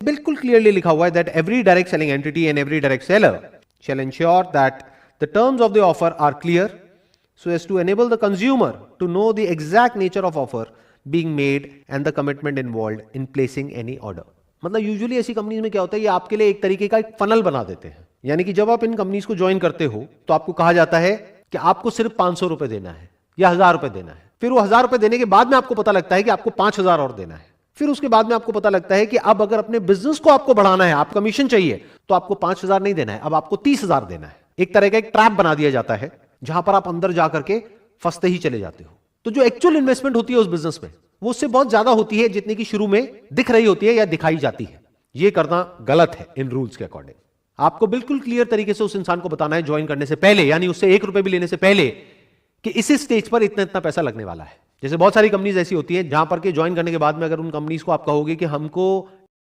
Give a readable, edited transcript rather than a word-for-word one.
बिल्कुल क्लियरली लिखा हुआ है that every direct selling entity and every direct seller shall ensure that the terms of the offer are clear so as to enable the consumer to know the exact nature of offer being made and the commitment involved in placing any order. मतलब usually ऐसी companies में क्या होता है, ये आपके लिए एक तरीके का एक फनल बना देते हैं. यानी कि जब आप इन कंपनीज को ज्वाइन करते हो तो आपको कहा जाता है कि आपको सिर्फ 500 रुपए देना है या 1000 रुपए देना है. फिर वो 1000 रुपए देने के बाद में आपको पता लगता है कि आपको 5000 और देना है. फिर उसके बाद में आपको पता लगता है कि अब अगर अपने बिजनेस को आपको बढ़ाना है, आप कमीशन चाहिए, तो आपको 5000 नहीं देना है, अब आपको 30000 देना है. एक तरह का एक ट्रैप बना दिया जाता है जहां पर आप अंदर जाकर के फंसते ही चले जाते हो. तो जो एक्चुअल इन्वेस्टमेंट होती है उस बिजनेस में, वो उससे बहुत ज्यादा होती है जितनी की शुरू में दिख रही होती है या दिखाई जाती है. ये करना गलत है इन रूल्स के अकॉर्डिंग. आपको बिल्कुल क्लियर तरीके से उस इंसान को बताना है ज्वाइन करने से पहले, यानी उससे 1 रुपए भी लेने से पहले, कि इस स्टेज पर इतना इतना पैसा लगने वाला है. जैसे बहुत सारी कंपनीज ऐसी होती हैं जहां पर के ज्वाइन करने के बाद में अगर उन कंपनीज को आप कहोगे कि हमको